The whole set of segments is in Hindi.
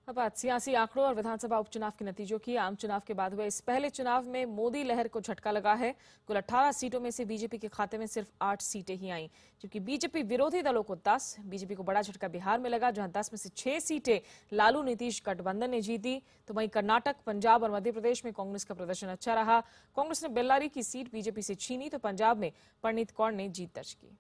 अब बात सियासी आंकड़ों और विधानसभा उपचुनाव के नतीजों की। आम चुनाव के बाद हुए इस पहले चुनाव में मोदी लहर को झटका लगा है। कुल 18 सीटों में से बीजेपी के खाते में सिर्फ 8 सीटें ही आईं, जबकि बीजेपी विरोधी दलों को 10। बीजेपी को बड़ा झटका बिहार में लगा, जहां 10 में से 6 सीटें लालू नीतीश गठबंधन ने जीती। तो वहीं कर्नाटक, पंजाब और मध्य प्रदेश में कांग्रेस का प्रदर्शन अच्छा रहा। कांग्रेस ने बेल्लारी की सीट बीजेपी से छीनी, तो पंजाब में परनीत कौर ने जीत दर्ज की।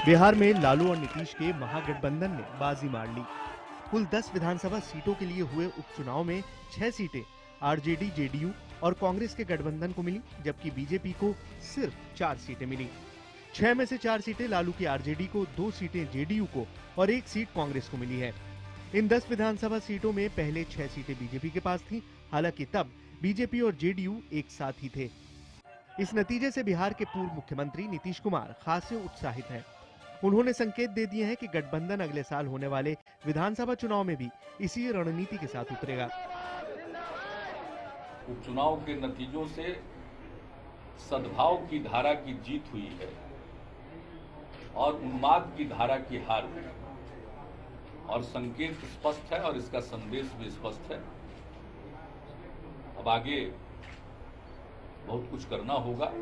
बिहार में लालू और नीतीश के महागठबंधन ने बाजी मार ली। कुल 10 विधानसभा सीटों के लिए हुए उपचुनाव में 6 सीटें आरजेडी, जेडीयू और कांग्रेस के गठबंधन को मिली, जबकि बीजेपी को सिर्फ 4 सीटें मिली। 6 में से 4 सीटें लालू की आरजेडी को, 2 सीटें जेडीयू को और 1 सीट कांग्रेस को मिली है। इन 10 विधानसभा सीटों में पहले 6 सीटें बीजेपी के पास थीं, हालांकि तब बीजेपी और जेडीयू एक साथ ही थे। इस नतीजे से बिहार के पूर्व मुख्यमंत्री नीतीश कुमार खासे उत्साहित हैं। उन्होंने संकेत दे दिए हैं कि गठबंधन अगले साल होने वाले विधानसभा चुनाव में भी इसी रणनीति के साथ उतरेगा। उपचुनाव के नतीजों से सद्भाव की धारा की जीत हुई है और उन्माद की धारा की हार हुई है और संकेत स्पष्ट है और इसका संदेश भी स्पष्ट है। अब आगे बहुत कुछ करना होगा।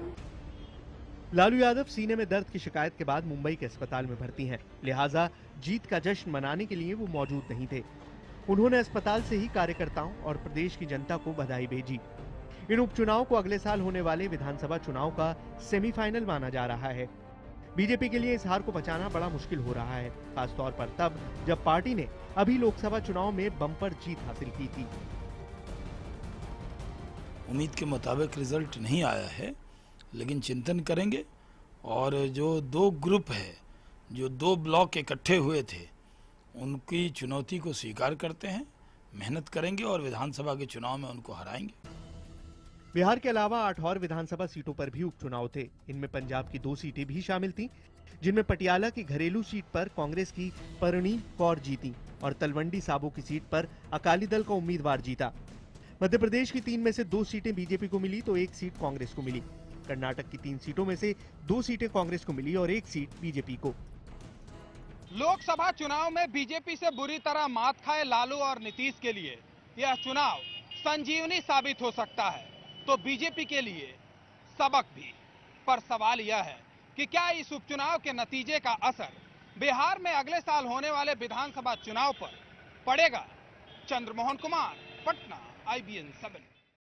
लालू यादव सीने में दर्द की शिकायत के बाद मुंबई के अस्पताल में भर्ती हैं, लिहाजा जीत का जश्न मनाने के लिए वो मौजूद नहीं थे। उन्होंने अस्पताल से ही कार्यकर्ताओं और प्रदेश की जनता को बधाई भेजी। इन उपचुनाव को अगले साल होने वाले विधानसभा चुनाव का सेमीफाइनल माना जा रहा है। बीजेपी के लिए इस हार को बचाना बड़ा मुश्किल हो रहा है, खासतौर पर तब जब पार्टी ने अभी लोकसभा चुनाव में बम्पर जीत हासिल की थी। उम्मीद के मुताबिक रिजल्ट नहीं आया है, लेकिन चिंतन करेंगे और जो 2 ग्रुप है, जो 2 ब्लॉक इकट्ठे हुए थे, उनकी चुनौती को स्वीकार करते हैं, मेहनत करेंगे और विधानसभा के चुनाव में उनको हराएंगे। बिहार के अलावा 8 और विधानसभा सीटों पर भी उपचुनाव थे। इनमें पंजाब की 2 सीटें भी शामिल थीं, जिनमें पटियाला की घरेलू सीट पर कांग्रेस की परनीत कौर जीती और तलवंडी साबो की सीट पर अकाली दल का उम्मीदवार जीता। मध्य प्रदेश की 3 में से 2 सीटें बीजेपी को मिली तो 1 सीट कांग्रेस को मिली। कर्नाटक की 3 सीटों में से 2 सीटें कांग्रेस को मिली और 1 सीट बीजेपी को। लोकसभा चुनाव में बीजेपी से बुरी तरह मात खाए लालू और नीतीश के लिए यह चुनाव संजीवनी साबित हो सकता है, तो बीजेपी के लिए सबक भी। पर सवाल यह है कि क्या इस उपचुनाव के नतीजे का असर बिहार में अगले साल होने वाले विधानसभा चुनाव पर पड़ेगा। चंद्रमोहन कुमार, पटना, IBN 7।